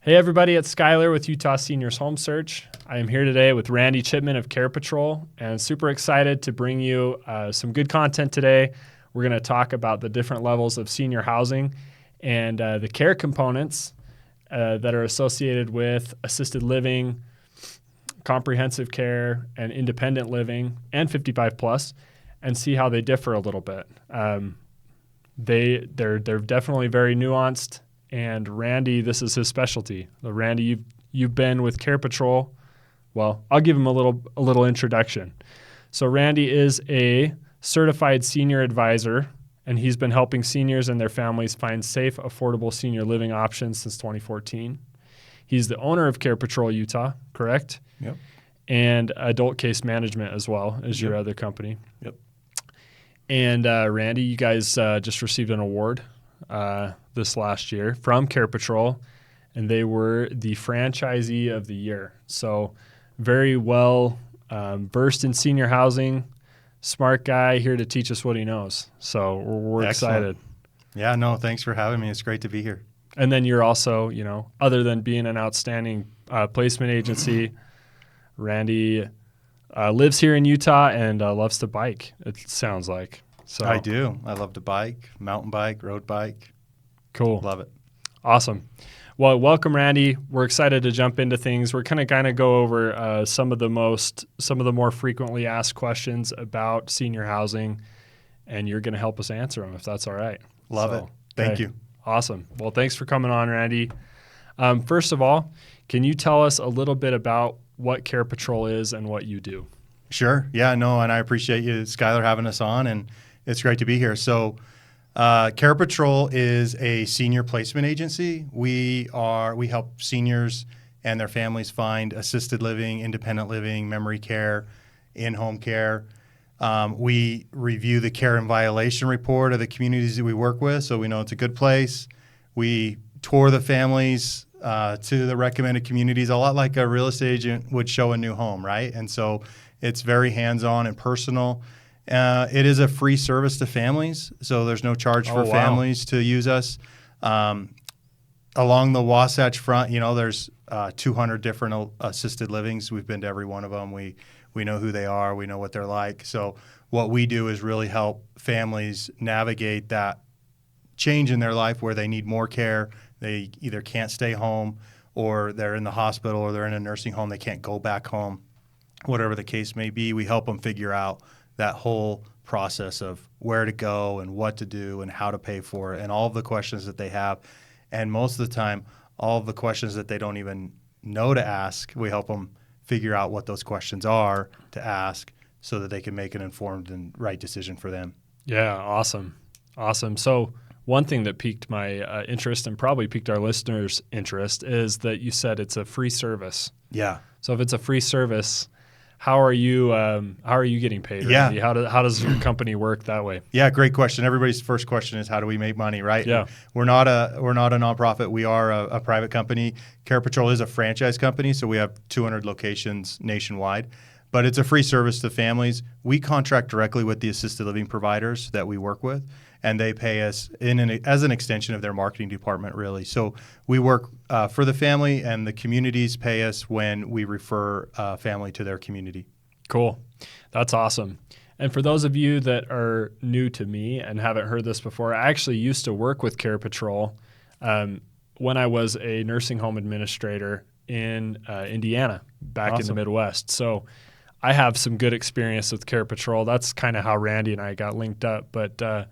Hey everybody, it's Skyler with Utah Seniors Home Search. I am here today with Randy Chipman of Care Patrol and super excited to bring you some good content today. We're going to talk about the different levels of senior housing and the care components that are associated with assisted living, comprehensive care, and independent living, and 55 plus, and see how they differ a little bit. They're definitely very nuanced. And Randy, this is his specialty. Randy, you've been with Care Patrol. Well, I'll give him a little introduction. So Randy is a certified senior advisor, and he's been helping seniors and their families find safe, affordable senior living options since 2014. He's the owner of Care Patrol Utah, correct? Yep. And Adult Case Management as well as your other company. Yep. And Randy, you guys just received an award this last year from Care Patrol, and they were the franchisee of the year. So very well versed in senior housing, smart guy here to teach us what he knows. So we're excited. Yeah, no, thanks for having me. It's great to be here. And then you're also, other than being an outstanding placement agency, Randy lives here in Utah and loves to bike, it sounds like. So I do. I love to bike, mountain bike, road bike. Cool. Love it. Awesome. Well, welcome, Randy. We're excited to jump into things. We're kind of go over some of the more frequently asked questions about senior housing, and you're going to help us answer them if that's all right. Love it. Thank you. Awesome. Well, thanks for coming on, Randy. First of all, can you tell us a little bit about what Care Patrol is and what you do? Sure. Yeah, no, and I appreciate you, Skyler, having us on, and it's great to be here. So Care Patrol is a senior placement agency. We help seniors and their families find assisted living, independent living, memory care, in-home care. We review the care and violation report of the communities that we work with, so we know it's a good place. We tour the families to the recommended communities, a lot like a real estate agent would show a new home, right? And so it's very hands-on and personal. It is a free service to families, so there's no charge for families to use us. Along the Wasatch Front, there's 200 different assisted livings. We've been to every one of them. We know who they are. We know what they're like. So what we do is really help families navigate that change in their life where they need more care. They either can't stay home, or they're in the hospital, or they're in a nursing home. They can't go back home. Whatever the case may be, we help them figure out that whole process of where to go and what to do and how to pay for it and all of the questions that they have. And most of the time, all of the questions that they don't even know to ask, we help them figure out what those questions are to ask so that they can make an informed and right decision for them. Yeah, awesome. So one thing that piqued my interest and probably piqued our listeners' interest is that you said it's a free service. Yeah. So if it's a free service, how are you getting paid? Yeah. Randy? How does your company work that way? Yeah, great question. Everybody's first question is, how do we make money, right? Yeah. We're not a nonprofit. We are a private company. Care Patrol is a franchise company, so we have 200 locations nationwide. But it's a free service to families. We contract directly with the assisted living providers that we work with, and they pay us as an extension of their marketing department, really. So we work for the family, and the communities pay us when we refer a family to their community. Cool. That's awesome. And for those of you that are new to me and haven't heard this before, I actually used to work with Care Patrol when I was a nursing home administrator in Indiana, back in the Midwest. So I have some good experience with Care Patrol. That's kind of how Randy and I got linked up. But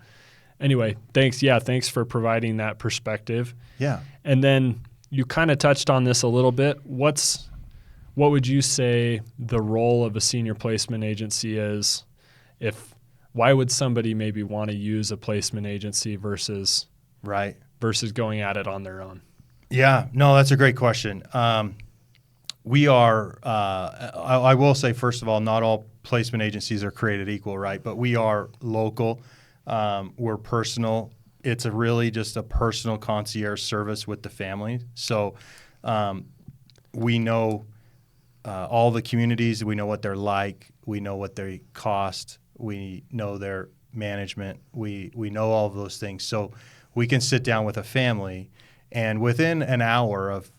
anyway, thanks. Yeah, thanks for providing that perspective. Yeah. And then you kind of touched on this a little bit. What would you say the role of a senior placement agency is? Why would somebody maybe want to use a placement agency versus going at it on their own? Yeah, no, that's a great question. We are, I will say, first of all, not all placement agencies are created equal, right? But we are local. We're personal. It's really just a personal concierge service with the family. So we know all the communities. We know what they're like. We know what they cost. We know their management. We know all of those things. So we can sit down with a family And within an hour of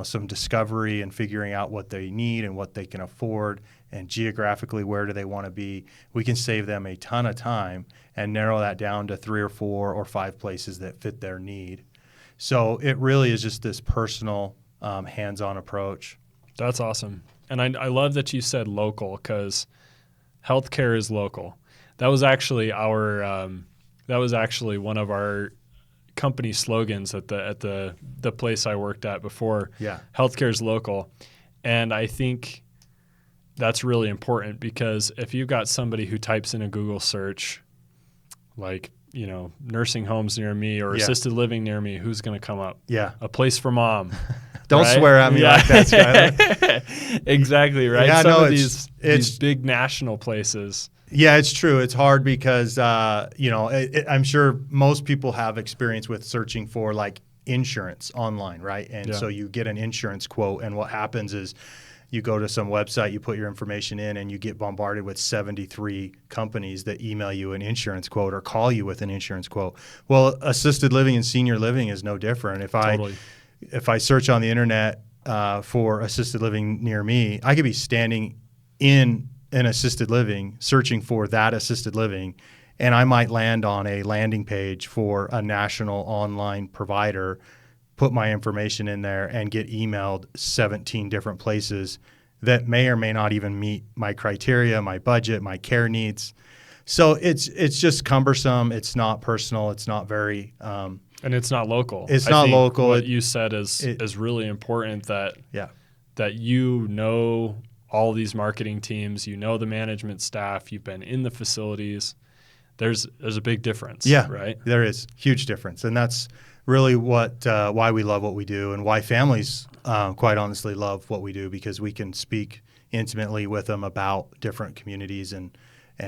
some discovery and figuring out what they need and what they can afford and geographically where do they want to be, we can save them a ton of time and narrow that down to 3 or 4 or 5 places that fit their need. So it really is just this personal, hands-on approach. That's awesome. And I love that you said local, because healthcare is local. That was actually one of our company slogans at the place I worked at before. Yeah. Healthcare is local. And I think that's really important, because if you've got somebody who types in a Google search, like, nursing homes near me or assisted living near me, who's going to come up? Yeah. A place for mom. Don't swear at me like that, Skyler. Exactly, right? Yeah, Some of these big national places. Yeah, it's true. It's hard because, I'm sure most people have experience with searching for like insurance online, right? And so you get an insurance quote, and what happens is you go to some website, you put your information in, and you get bombarded with 73 companies that email you an insurance quote or call you with an insurance quote. Well, assisted living and senior living is no different. If I search on the internet for assisted living near me, I could be standing in an assisted living, searching for that assisted living, and I might land on a landing page for a national online provider, put my information in there, and get emailed 17 different places that may or may not even meet my criteria, my budget, my care needs. So it's just cumbersome. It's not personal. It's not very and it's not local. It's not local. What you said is really important, that all these marketing teams, the management staff, you've been in the facilities. There's a big difference. Yeah, right? There is huge difference, and that's really why we love what we do, and why families, quite honestly, love what we do, because we can speak intimately with them about different communities and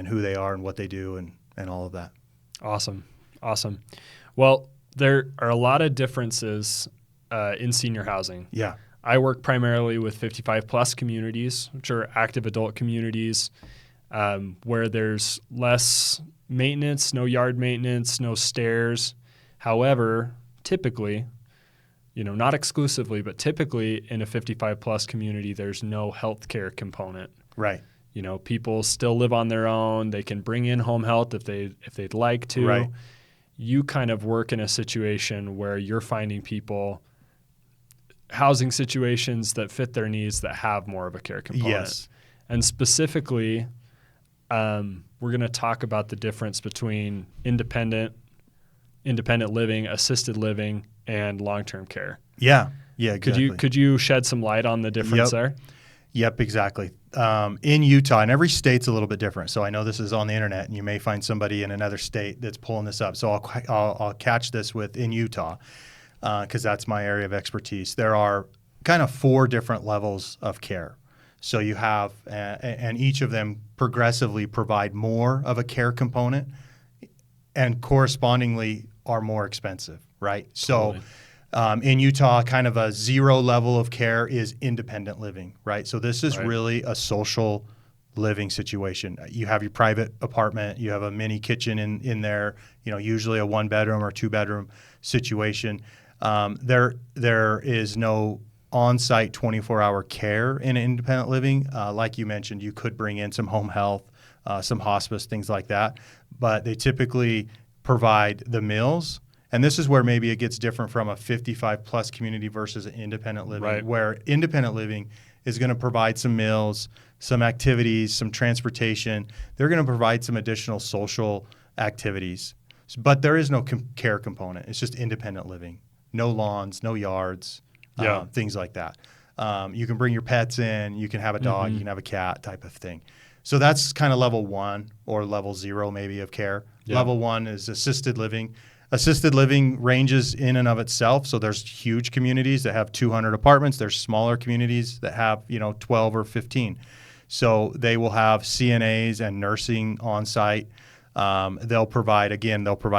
who they are and what they do and all of that. Awesome. Well, there are a lot of differences in senior housing. Yeah. I work primarily with 55-plus communities, which are active adult communities, where there's less maintenance, no yard maintenance, no stairs. However, typically, not exclusively, but typically in a 55-plus community, there's no healthcare component. Right. People still live on their own. They can bring in home health if they'd like to. Right. You kind of work in a situation where you're finding people housing situations that fit their needs that have more of a care component. Yes. And specifically, we're going to talk about the difference between independent living, assisted living, and long-term care. Yeah. Yeah, exactly. Could you shed some light on the difference there? Yep, exactly. In Utah, and every state's a little bit different. So I know this is on the internet, and you may find somebody in another state that's pulling this up. So I'll catch this in Utah, because that's my area of expertise. There are kind of 4 different levels of care. So you have, and each of them progressively provide more of a care component, and correspondingly are more expensive, right? Totally. So in Utah, kind of a 0 level of care is independent living, right? So this is really a social living situation. You have your private apartment, you have a mini kitchen in there, usually a 1-bedroom or 2-bedroom situation. There is no on-site 24-hour care in independent living. Like you mentioned, you could bring in some home health, some hospice, things like that, but they typically provide the meals. And this is where maybe it gets different from a 55-plus community versus an independent living, where independent living is going to provide some meals, some activities, some transportation. They're going to provide some additional social activities. But there is no care component. It's just independent living. No lawns, no yards, things like that. You can bring your pets in. You can have a dog. You can have a cat, type of thing. So that's kind of level 1 or level 0 maybe of care. Yeah. Level 1 is assisted living. Assisted living ranges in and of itself. So there's huge communities that have 200 apartments. There's smaller communities that have 12 or 15. So they will have CNAs and nursing on site. They'll provide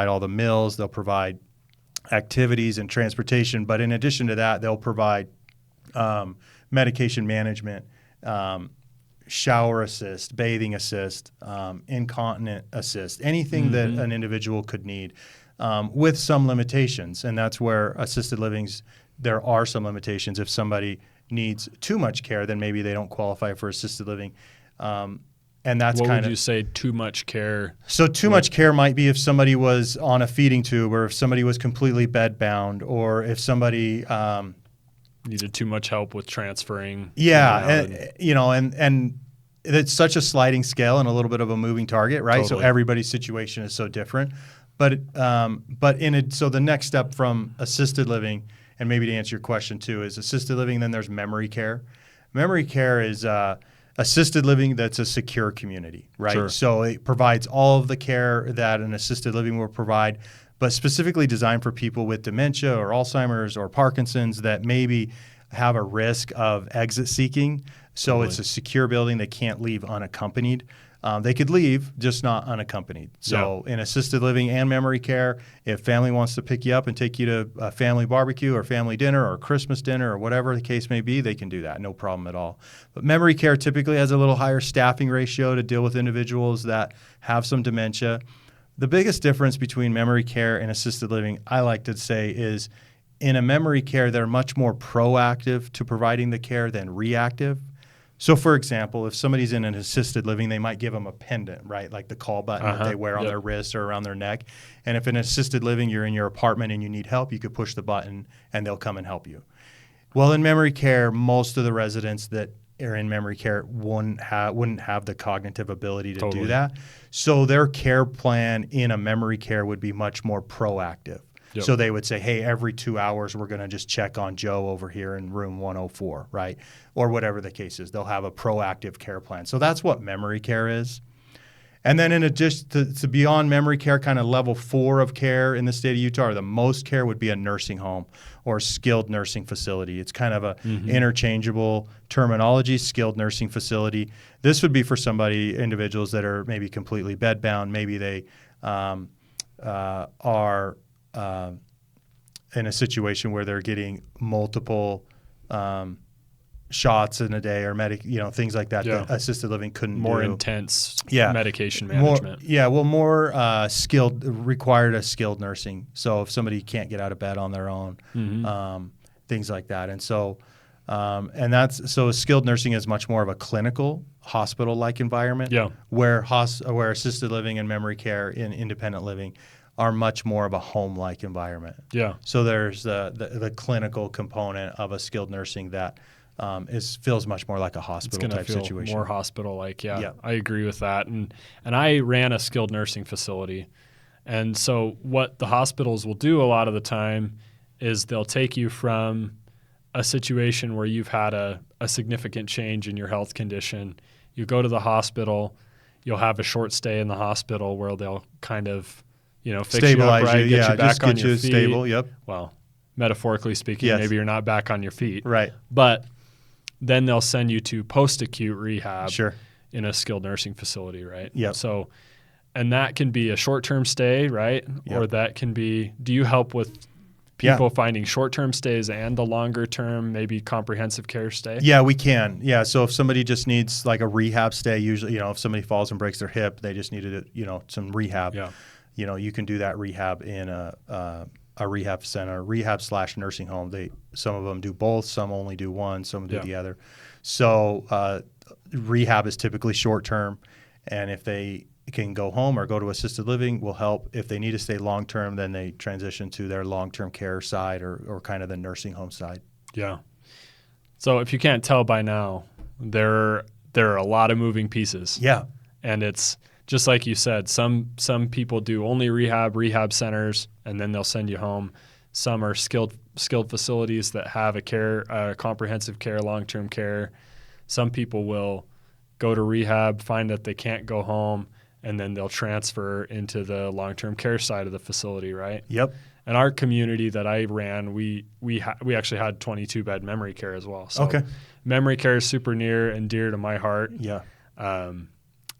all the meals. They'll provide activities and transportation. But in addition to that, they'll provide medication management, shower assist, bathing assist, incontinent assist, anything that an individual could need. with some limitations. And that's where assisted livings, there are some limitations. If somebody needs too much care, then maybe they don't qualify for assisted living. And that's what kind would of, you say too much care? so too much care might be if somebody was on a feeding tube, or if somebody was completely bed bound, or if somebody Needed too much help with transferring. Yeah, and it's such a sliding scale and a little bit of a moving target, right? Totally. So everybody's situation is so different. So the next step from assisted living, and maybe to answer your question too, is assisted living. Then there's memory care. Memory care is assisted living that's a secure community, right? Sure. So it provides all of the care that an assisted living will provide, but specifically designed for people with dementia or Alzheimer's or Parkinson's that maybe have a risk of exit seeking. So Totally. It's a secure building. They can't leave unaccompanied. They could leave, just not unaccompanied. So in assisted living and memory care, if family wants to pick you up and take you to a family barbecue or family dinner or Christmas dinner or whatever the case may be, they can do that. No problem at all. But memory care typically has a little higher staffing ratio to deal with individuals that have some dementia. The biggest difference between memory care and assisted living, I like to say, is in a memory care, they're much more proactive to providing the care than reactive. So, for example, if somebody's in an assisted living, they might give them a pendant, right? Like the call button that they wear on their wrist or around their neck. And if in assisted living, you're in your apartment and you need help, you could push the button and they'll come and help you. Well, in memory care, most of the residents that are in memory care wouldn't have the cognitive ability to do that. So their care plan in a memory care would be much more proactive. Yep. So they would say, hey, every 2 hours, we're going to just check on Joe over here in room 104, right? Or whatever the case is. They'll have a proactive care plan. So that's what memory care is. And then in addition to beyond memory care, kind of level 4 of care in the state of Utah, or the most care would be a nursing home or skilled nursing facility. It's kind of a interchangeable terminology, skilled nursing facility. This would be for individuals that are maybe completely bedbound. Maybe they are in a situation where they're getting multiple shots in a day or things like that that assisted living couldn't more do. Intense medication management. More skilled, required a skilled nursing. So if somebody can't get out of bed on their own, things like that. And so skilled nursing is much more of a clinical hospital-like environment where assisted living and memory care and independent living are much more of a home-like environment. Yeah. So there's the clinical component of a skilled nursing that feels much more like a hospital type situation. More hospital-like, yeah. I agree with that. And I ran a skilled nursing facility. And so what the hospitals will do a lot of the time is they'll take you from a situation where you've had a significant change in your health condition. You go to the hospital, you'll have a short stay in the hospital where they'll kind of fix stabilize you up, right? Get you back on your feet. Stable, yep. Well, metaphorically speaking, maybe you're not back on your feet. Right. But then they'll send you to post-acute rehab in a skilled nursing facility, right? Yeah. So, and that can be a short-term stay, right? Yep. Or that can be, do you help with people finding short-term stays and the longer-term, maybe comprehensive care stay? Yeah, we can. Yeah, so if somebody just needs like a rehab stay, usually, if somebody falls and breaks their hip, they just needed, some rehab. Yeah. You can do that rehab in a rehab center, rehab/nursing home. Some of them do both, some only do one, some do the other. So rehab is typically short-term, and if they can go home or go to assisted living, will help. If they need to stay long-term, then they transition to their long-term care side or kind of the nursing home side. Yeah. So if you can't tell by now, there are a lot of moving pieces. Yeah. And it's just like you said, some people do only rehab centers, and then they'll send you home. Some are skilled facilities that have comprehensive care, long-term care. Some people will go to rehab, find that they can't go home, and then they'll transfer into the long-term care side of the facility, right? Yep. And our community that I ran, we actually had 22-bed memory care as well. So memory care is super near and dear to my heart. Yeah. And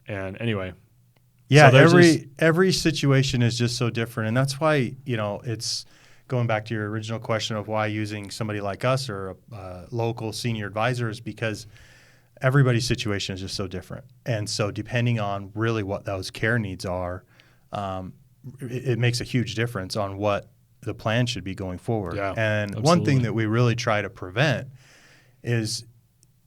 anyway. Yeah, so every situation is just so different. And that's why, it's going back to your original question of why using somebody like us or a local senior advisor is because everybody's situation is just so different. And so depending on really what those care needs are, it makes a huge difference on what the plan should be going forward. Yeah, and absolutely. one thing that we really try to prevent is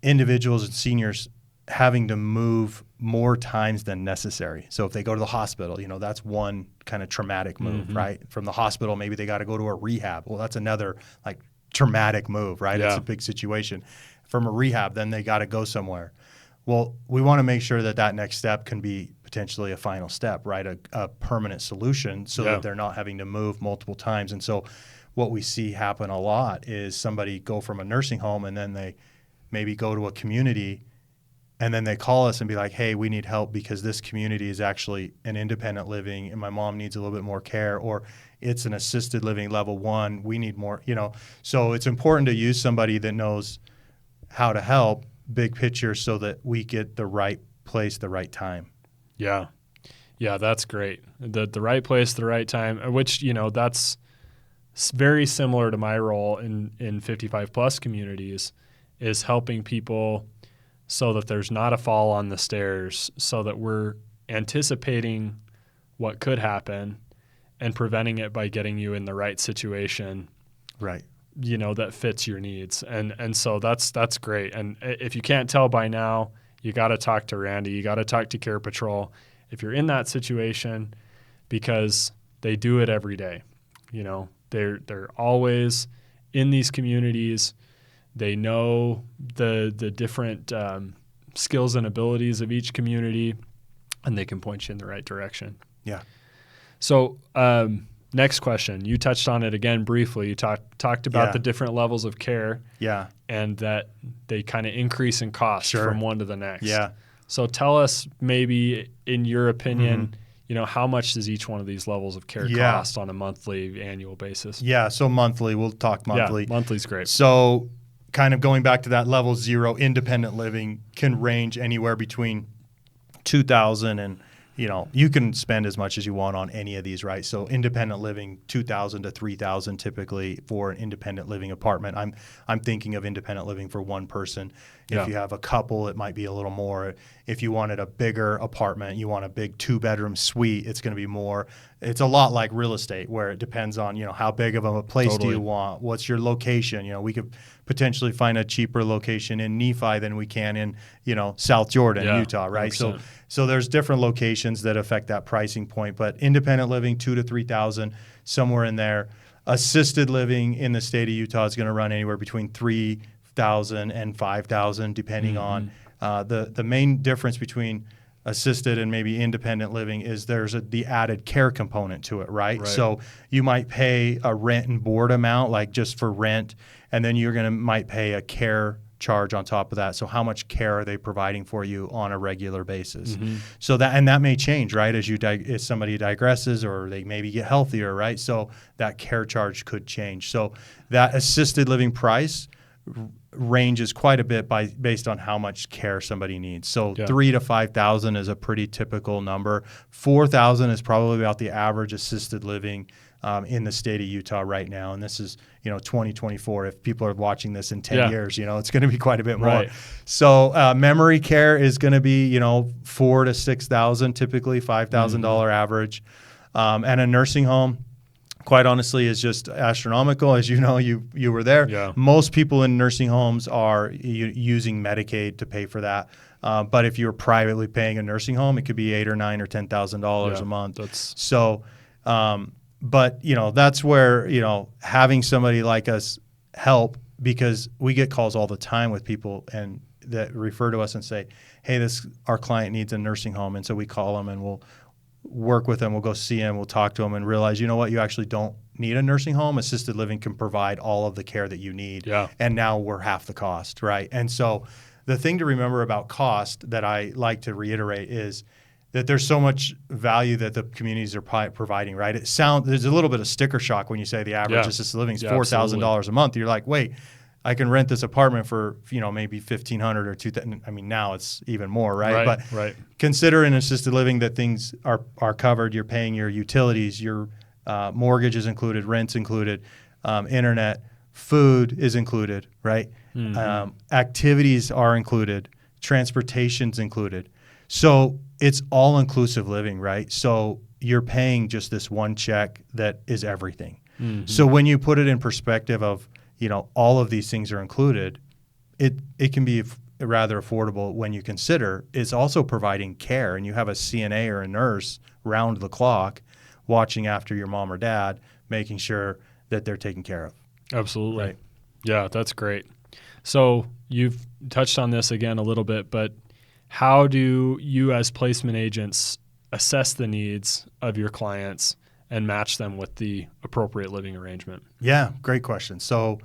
individuals and seniors having to move more times than necessary. So if they go to the hospital, that's one kind of traumatic move, right? From the hospital, maybe they got to go to a rehab. Well, that's another like traumatic move, right? Yeah. It's a big situation. From a rehab, then they got to go somewhere. Well, we want to make sure that that next step can be potentially a final step, right? A permanent solution so that they're not having to move multiple times. And so what we see happen a lot is somebody go from a nursing home and then they maybe go to a community and then they call us and be like, hey, we need help because this community is actually an independent living and my mom needs a little bit more care, or it's an assisted living level 1. We need more, So it's important to use somebody that knows how to help big picture so that we get the right place, the right time. Yeah. Yeah, that's great. The right place, the right time, which, that's very similar to my role in 55 plus communities, is helping people so that there's not a fall on the stairs, so that we're anticipating what could happen and preventing it by getting you in the right situation. Right. That fits your needs. And so that's great. And if you can't tell by now, you got to talk to Randy. You got to talk to Care Patrol if you're in that situation, because they do it every day. They're always in these communities. They know the different skills and abilities of each community, and they can point you in the right direction. Yeah. So next question. You touched on it again briefly. You talked about the different levels of care. Yeah. And that they kind of increase in cost from one to the next. Yeah. So tell us, maybe in your opinion, how much does each one of these levels of care cost on a monthly, annual basis? Yeah. So monthly, we'll talk monthly. Yeah, monthly's great. So kind of going back to that level 0, independent living can range anywhere between $2,000 and you can spend as much as you want on any of these, right? So independent living, $2,000 to $3,000 typically for an independent living apartment. I'm thinking of independent living for one person. If you have a couple, it might be a little more. If you wanted a bigger apartment, you want a big 2-bedroom suite, it's going to be more. It's a lot like real estate, where it depends on, how big of a place do you want? What's your location? We could potentially find a cheaper location in Nephi than we can in, South Jordan, Utah, right? 100%. So there's different locations that affect that pricing point, but independent living, $2,000 to $3,000, somewhere in there. Assisted living in the state of Utah is going to run anywhere between $3,000 and $5,000, depending on the main difference between assisted and maybe independent living is there's the added care component to it, right? So you might pay a rent and board amount, like just for rent, and then might pay a care charge on top of that. So how much care are they providing for you on a regular basis? So that may change, right? As somebody digresses or they maybe get healthier, right? So that care charge could change. So that assisted living price ranges quite a bit based on how much care somebody needs. So $3,000 to $5,000 is a pretty typical number. $4,000 is probably about the average assisted living in the state of Utah right now. And this is, 2024. If people are watching this in 10 years, it's going to be quite a bit more. So memory care is going to be, $4,000 to $6,000, typically $5,000 average. And a nursing home, quite honestly, is just astronomical. As you know, you were there. Yeah. Most people in nursing homes are using Medicaid to pay for that. But if you're privately paying a nursing home, it could be $8,000 or $9,000 or $10,000 a month. But that's where having somebody like us help, because we get calls all the time with people and that refer to us and say, hey, our client needs a nursing home, and so we call them and we'll work with them. We'll go see them. We'll talk to them and realize, you actually don't need a nursing home. Assisted living can provide all of the care that you need. Yeah. And now we're half the cost, right? And so the thing to remember about cost that I like to reiterate is that there's so much value that the communities are providing, right? There's a little bit of sticker shock when you say the average assisted living is $4,000 a month. You're like, wait, I can rent this apartment for, maybe $1,500 or $2,000. I mean, now it's even more, right? But consider in assisted living that things are covered. You're paying your utilities, your mortgage is included, rent's included, internet, food is included, right? Activities are included, transportation's included. So it's all-inclusive living, right? So you're paying just this one check that is everything. Mm-hmm. So when you put it in perspective of, all of these things are included, it can be rather affordable when you consider it's also providing care, and you have a CNA or a nurse round the clock watching after your mom or dad, making sure that they're taken care of. Absolutely. Right. Yeah, that's great. So you've touched on this again a little bit, but how do you as placement agents assess the needs of your clients and match them with the appropriate living arrangement? Yeah, great question. So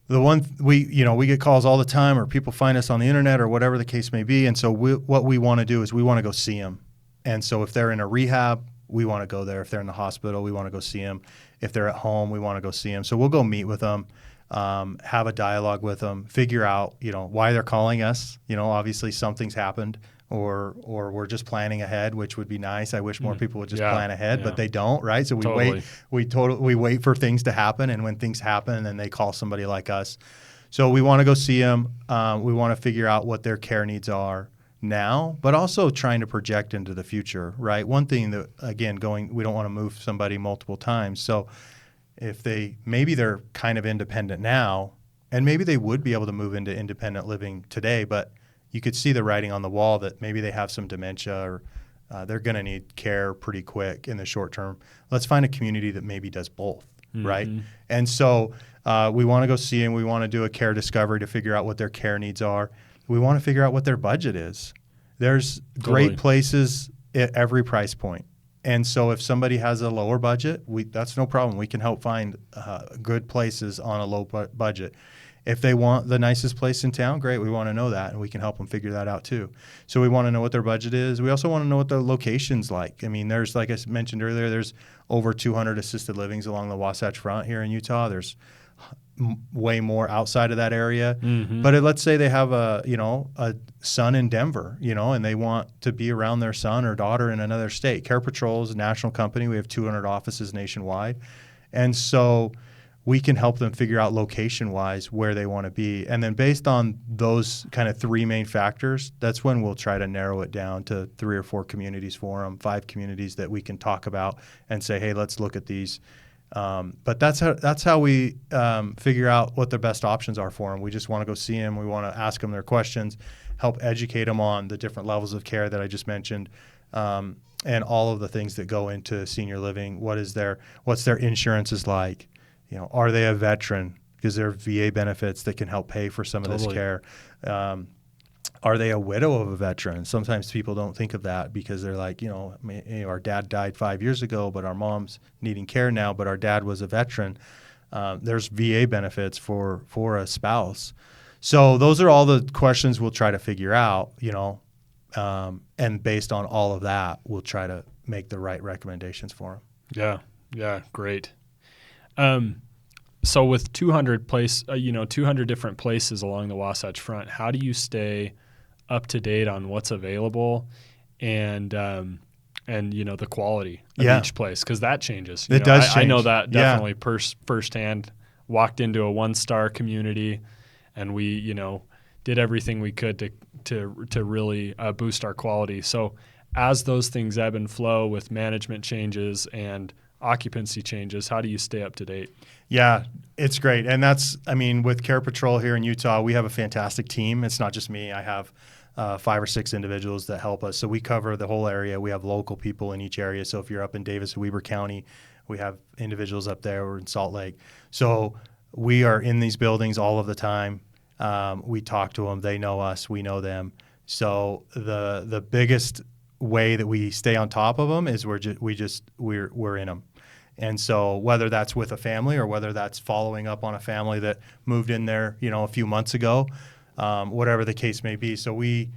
the one we get calls all the time, or people find us on the internet or whatever the case may be. And so what we want to do is we want to go see them. And so if they're in a rehab, we want to go there. If they're in the hospital, we want to go see them. If they're at home, we want to go see them. So we'll go meet with them, have a dialogue with them, figure out, why they're calling us. Obviously something's happened, or we're just planning ahead, which would be nice. I wish more people would just plan ahead, but they don't, right? So we wait for things to happen, and when things happen, then they call somebody like us. So we want to go see them. We want to figure out what their care needs are now, but also trying to project into the future, right? One thing that, again, we don't want to move somebody multiple times. So if maybe they're kind of independent now, and maybe they would be able to move into independent living today, but you could see the writing on the wall that maybe they have some dementia, or they're going to need care pretty quick in the short term. Let's find a community that maybe does both, right? And so we want to go see them. We want to do a care discovery to figure out what their care needs are. We want to figure out what their budget is. There's great places at every price point. And so if somebody has a lower budget, that's no problem. We can help find good places on a low budget. If they want the nicest place in town, great. We want to know that, and we can help them figure that out too. So we want to know what their budget is. We also want to know what the location's like. I mean, there's, like I mentioned earlier, there's over 200 assisted livings along the Wasatch Front here in Utah. There's way more outside of that area. But let's say they have a son in Denver, and they want to be around their son or daughter in another state. Care Patrol is a national company. We have 200 offices nationwide. And so we can help them figure out location-wise where they want to be. And then based on those kind of three main factors, that's when we'll try to narrow it down to 3 or 4 communities for them, 5 communities that we can talk about and say, hey, let's look at these. But that's how we figure out what the best options are for them. We just want to go see them. We want to ask them their questions, help educate them on the different levels of care that I just mentioned, and all of the things that go into senior living. What's their insurance is like? Are they a veteran? Because there are VA benefits that can help pay for some of this care. Are they a widow of a veteran? Sometimes people don't think of that because they're like, our dad died 5 years ago, but our mom's needing care now, but our dad was a veteran. There's VA benefits for a spouse. So those are all the questions we'll try to figure out, and based on all of that, we'll try to make the right recommendations for them. Yeah, great. So with 200 different places along the Wasatch Front, how do you stay up to date on what's available and the quality of each place? Because that changes. It does change. I know that definitely firsthand. Walked into a 1-star community, and we did everything we could to really boost our quality. So as those things ebb and flow with management changes and occupancy changes, how do you stay up to date? Yeah, it's great. And with Care Patrol here in Utah, we have a fantastic team. It's not just me. I have 5 or 6 individuals that help us. So we cover the whole area. We have local people in each area. So if you're up in Davis-Weber County, we have individuals up there. We're in Salt Lake. So we are in these buildings all of the time. We talk to them. They know us. We know them. So the biggest way that we stay on top of them is we're in them. And so whether that's with a family or whether that's following up on a family that moved in there, a few months ago, whatever the case may be. So we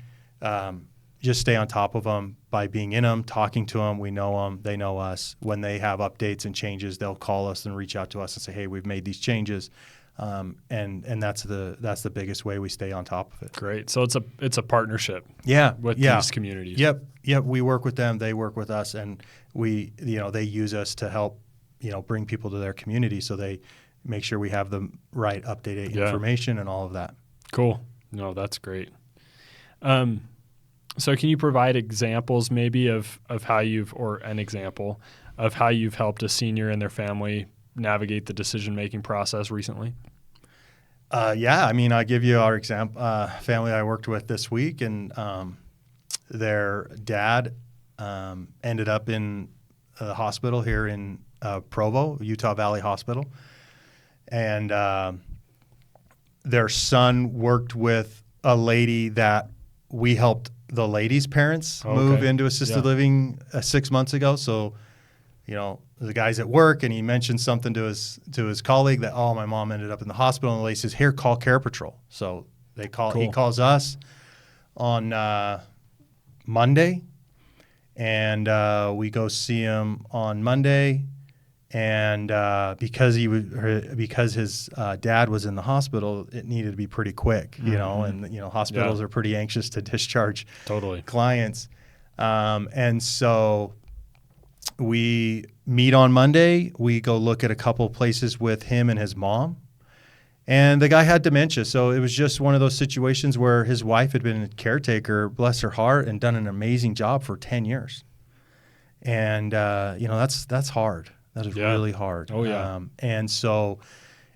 just stay on top of them by being in them, talking to them. We know them. They know us. When they have updates and changes, they'll call us and reach out to us and say, hey, we've made these changes. And that's the biggest way we stay on top of it. Great. So it's a partnership. With these communities. Yep. We work with them. They work with us, and they use us to help, bring people to their community. So they make sure we have the right updated information and all of that. Cool. No, that's great. So can you provide examples maybe of how an example of how you've helped a senior and their family navigate the decision-making process recently? Yeah, I mean, I'll give you our family I worked with this week, and their dad ended up in a hospital here in Provo, Utah Valley Hospital. And their son worked with a lady that we helped the lady's parents move into assisted living 6 months ago. So, the guy's at work and he mentioned something to his colleague that, oh, my mom ended up in the hospital. And the lady says, here, call Care Patrol. So he calls us on Monday, and we go see him on Monday. And because his dad was in the hospital, it needed to be pretty quick, and hospitals are pretty anxious to discharge clients. And so we meet on Monday. We go look at a couple places with him and his mom. And the guy had dementia, so it was just one of those situations where his wife had been a caretaker, bless her heart, and done an amazing job for 10 years. And that's hard. That is really hard. Oh, yeah. And so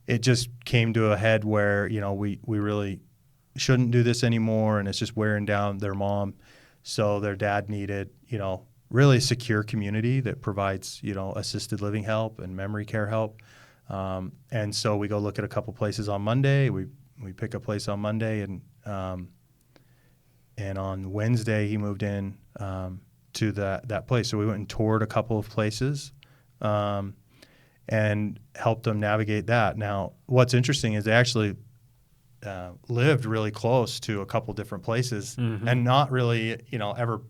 it just came to a head where, we really shouldn't do this anymore, and it's just wearing down their mom. So their dad needed, really a secure community that provides, assisted living help and memory care help. And so we go look at a couple places on Monday. We pick a place on Monday, and on Wednesday he moved in to that place. So we went and toured a couple of places. And helped them navigate that. Now, what's interesting is they actually lived really close to a couple different places and not really, ever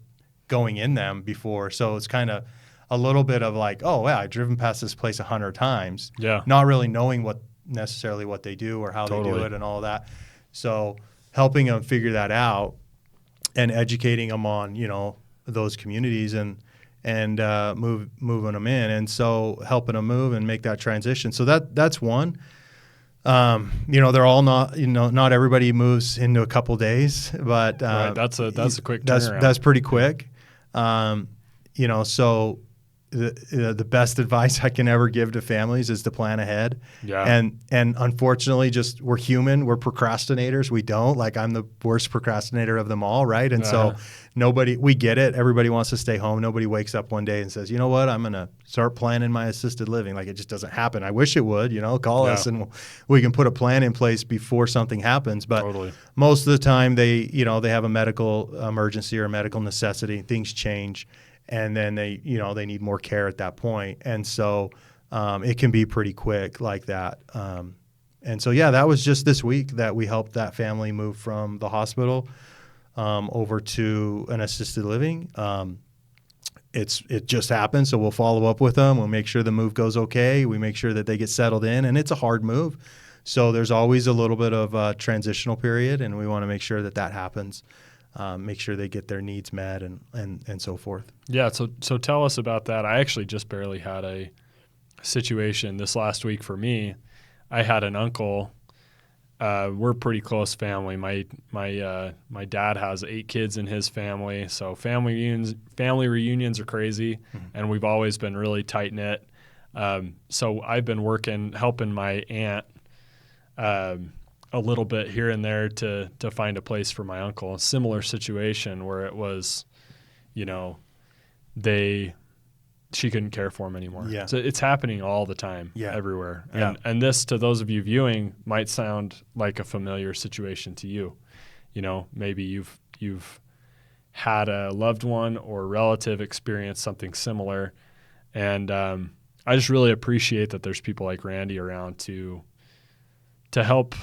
going in them before. So it's kind of a little bit of like, oh, yeah, I've driven past this place 100 times, not really knowing what they do or how they do it and all that. So helping them figure that out and educating them on, those communities and moving them in, and so helping them move and make that transition. So that's one. They're all not everybody moves into a couple days, but right. That's a quick turnaround. That's pretty quick. So the best advice I can ever give to families is to plan ahead. Yeah. And unfortunately, just we're human. We're procrastinators. We don't. Like, I'm the worst procrastinator of them all, right? And so we get it. Everybody wants to stay home. Nobody wakes up one day and says, you know what, I'm going to start planning my assisted living. Like, it just doesn't happen. I wish it would, call us and we can put a plan in place before something happens. But most of the time they have a medical emergency or a medical necessity. Things change. And then they need more care at that point. And so it can be pretty quick like that. And so, that was just this week that we helped that family move from the hospital over to an assisted living. It just happened. So we'll follow up with them. We'll make sure the move goes okay. We make sure that they get settled in. And it's a hard move. So there's always a little bit of a transitional period. And we want to make sure that happens. Make sure they get their needs met and so forth. Yeah. So tell us about that. I actually just barely had a situation this last week for me. I had an uncle. We're a pretty close family. My dad has 8 kids in his family. So family reunions are crazy, and we've always been really tight knit. So I've been helping my aunt, a little bit here and there to find a place for my uncle. A similar situation where it was, she couldn't care for him anymore. Yeah. So it's happening all the time, everywhere. And this, to those of you viewing, might sound like a familiar situation to you. Maybe you've had a loved one or relative experience something similar. And I just really appreciate that there's people like Randy around to help.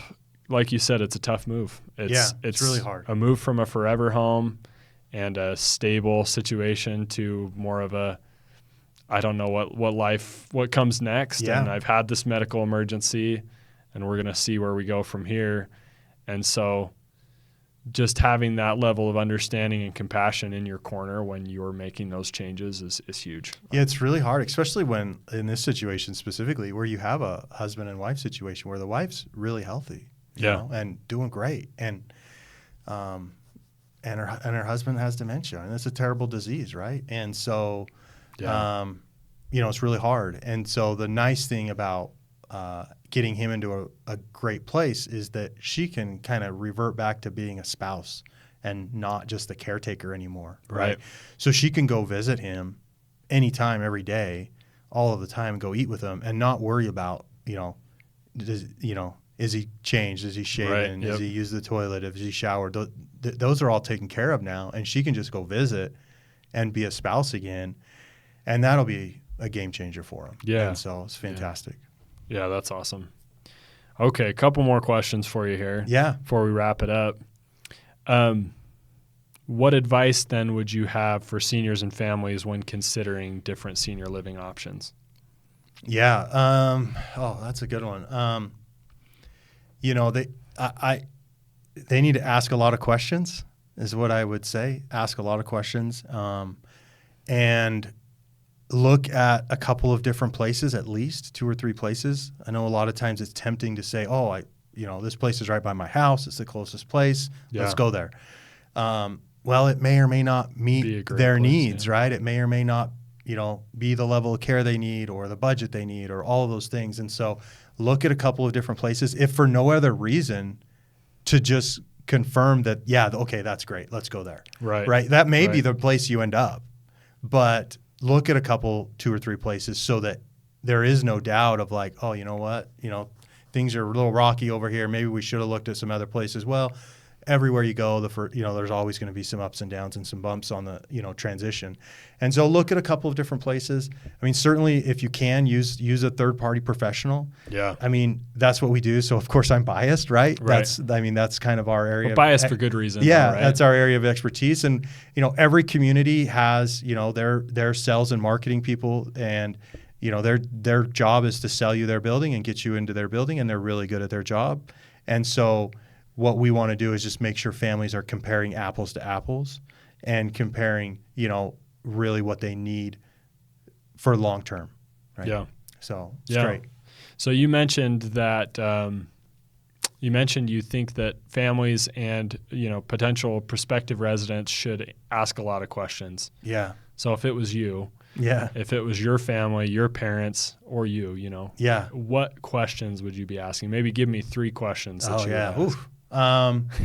Like you said, it's a tough move. It's really hard. A move from a forever home and a stable situation to more of a, I don't know what comes next. Yeah. And I've had this medical emergency and we're going to see where we go from here. And so just having that level of understanding and compassion in your corner when you're making those changes is huge. Yeah, it's really hard, especially when in this situation specifically where you have a husband and wife situation where the wife's really healthy. And doing great. And and her husband has dementia, and it's a terrible disease, right? And so, it's really hard. And so the nice thing about getting him into a great place is that she can kind of revert back to being a spouse and not just the caretaker anymore, right? So she can go visit him anytime, every day, all of the time, and go eat with him and not worry about, is he changed? Is he shaven? Does he use the toilet? Is he showered? Those are all taken care of now, and she can just go visit and be a spouse again, and that'll be a game changer for him. Yeah. And so it's fantastic. Yeah, that's awesome. Okay, a couple more questions for you here. Yeah. Before we wrap it up. What advice then would you have for seniors and families when considering different senior living options? Yeah. That's a good one. They need to ask a lot of questions is what I would say. Ask a lot of questions, and look at a couple of different places, at least 2 or 3 places. I know a lot of times it's tempting to say, this place is right by my house. It's the closest place. Let's go there. Well, it may or may not meet their needs, right? It may or may not, be the level of care they need or the budget they need or all of those things. And so look at a couple of different places, if for no other reason, to just confirm that, okay, that's great. Let's go there. Right. That may be the place you end up, but look at a couple, 2 or 3 places so that there is no doubt of like, oh, you know what? Things are a little rocky over here. Maybe we should have looked at some other places. Well, everywhere you go, there's always going to be some ups and downs and some bumps on the, transition. And so look at a couple of different places. I mean, certainly if you can use a third-party professional. Yeah. I mean, that's what we do. So of course I'm biased, right? That's kind of our area. Biased for good reason. Yeah. Right? That's our area of expertise. And, every community has, their sales and marketing people, and, their job is to sell you their building and get you into their building, and they're really good at their job. And so what we want to do is just make sure families are comparing apples to apples and comparing, really what they need for long term. Right. Yeah. So it's great. So you mentioned that you think that families and, potential prospective residents should ask a lot of questions. Yeah. So if it was you, if it was your family, your parents, or you, what questions would you be asking? Maybe give me 3 questions that you would ask.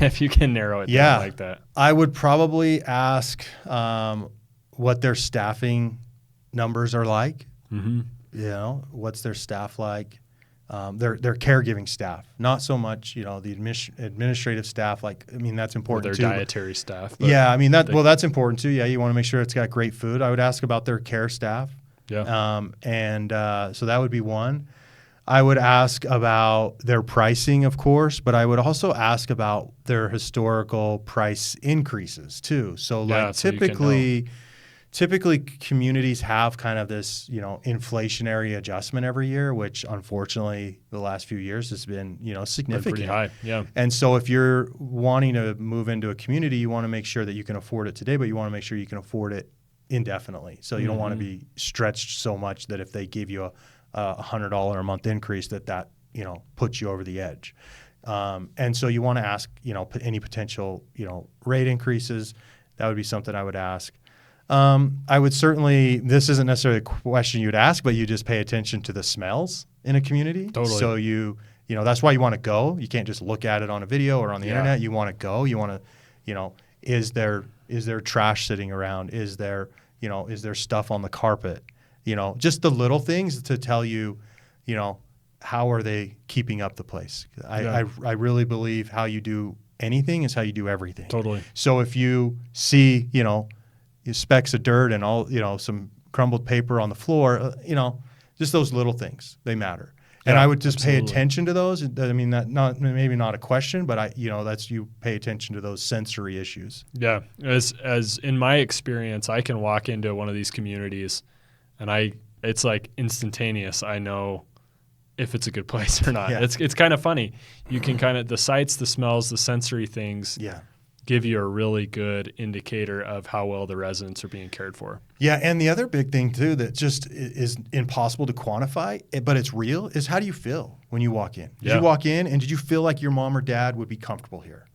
If you can narrow it down like that. I would probably ask what their staffing numbers are like. Mm-hmm. What's their staff like? Their caregiving staff, not so much, the administrative staff. That's important or too. Their dietary staff. That's important too. Yeah, you want to make sure it's got great food. I would ask about their care staff. Yeah. So that would be one. I would ask about their pricing, of course, but I would also ask about their historical price increases too. So typically communities have kind of this, inflationary adjustment every year, which unfortunately the last few years has been, significant. Pretty high. Yeah. And so if you're wanting to move into a community, you want to make sure that you can afford it today, but you want to make sure you can afford it indefinitely. So you don't want to be stretched so much that if they give you a $100 a month increase that puts you over the edge. And so you want to ask, any potential, rate increases. That would be something I would ask. I would certainly, this isn't necessarily a question you'd ask, but you just pay attention to the smells in a community. Totally. So that's why you want to go. You can't just look at it on a video or on the internet. You want to go. You want to, is there trash sitting around? Is there stuff on the carpet? Just the little things to tell you, how are they keeping up the place? I really believe how you do anything is how you do everything. Totally. So if you see, specks of dirt and all, some crumbled paper on the floor, just those little things, they matter. And I would just pay attention to those. I mean, maybe not a question, but you pay attention to those sensory issues. Yeah. As in my experience, I can walk into one of these communities and it's like instantaneous. I know if it's a good place or not. Yeah. It's kind of funny. You can the sights, the smells, the sensory things give you a really good indicator of how well the residents are being cared for. Yeah, and the other big thing too that just is impossible to quantify, but it's real, is how do you feel when you walk in? Did you walk in and did you feel like your mom or dad would be comfortable here?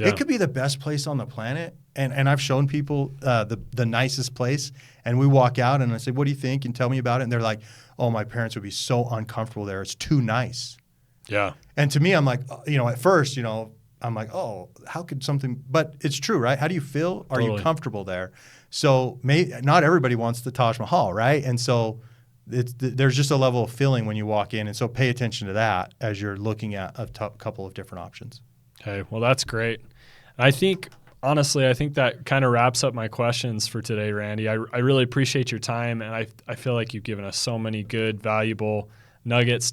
It could be the best place on the planet. And I've shown people the nicest place. And we walk out and I say, what do you think? And tell me about it. And they're like, oh, my parents would be so uncomfortable there. It's too nice. Yeah. And to me, I'm like, at first, I'm like, oh, how could something, but it's true, right? How do you feel? Are you comfortable there? So not everybody wants the Taj Mahal, right? And so there's just a level of feeling when you walk in. And so pay attention to that as you're looking at a couple of different options. Okay, well, that's great. I think, honestly, that kind of wraps up my questions for today, Randy. I really appreciate your time, and I feel like you've given us so many good, valuable nuggets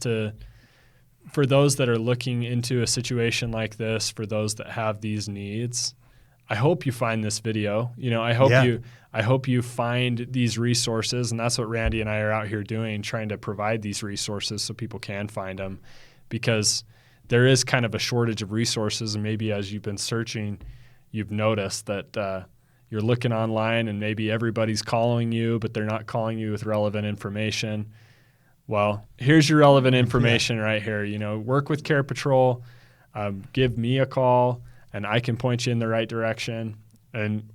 for those that are looking into a situation like this, for those that have these needs. I hope you find this video. I hope you find these resources, and that's what Randy and I are out here doing, trying to provide these resources so people can find them, because there is kind of a shortage of resources, and maybe as you've been searching, you've noticed that you're looking online and maybe everybody's calling you, but they're not calling you with relevant information. Well, here's your relevant information right here. Work with Care Patrol, give me a call, and I can point you in the right direction. And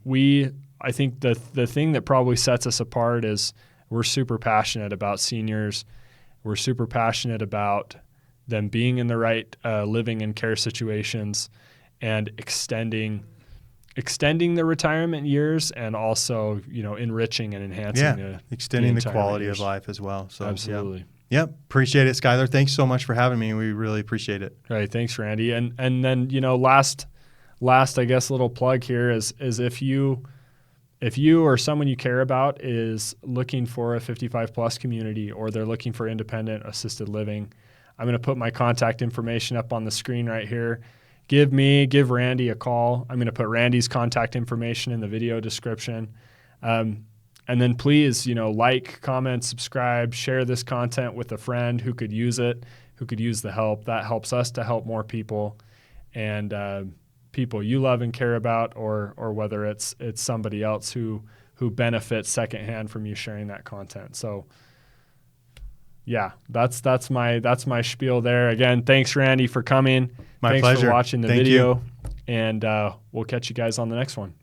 I think the thing that probably sets us apart is we're super passionate about seniors. We're super passionate about them being in the right living and care situations, and extending the retirement years, and also enriching and enhancing extending the quality of life as well. So absolutely. Yep. Appreciate it, Skyler. Thanks so much for having me. We really appreciate it. All right. Thanks, Randy. And then last I guess little plug here is if you or someone you care about is looking for a 55 plus community, or they're looking for independent assisted living, I'm going to put my contact information up on the screen right here. Give Randy a call. I'm going to put Randy's contact information in the video description. And then please, like, comment, subscribe, share this content with a friend who could use it, who could use the help. That helps us to help more people, and people you love and care about, or whether it's somebody else who benefits secondhand from you sharing that content. So yeah, that's my spiel there. Again, thanks, Randy, for coming. My pleasure. Thanks for watching the video, and we'll catch you guys on the next one.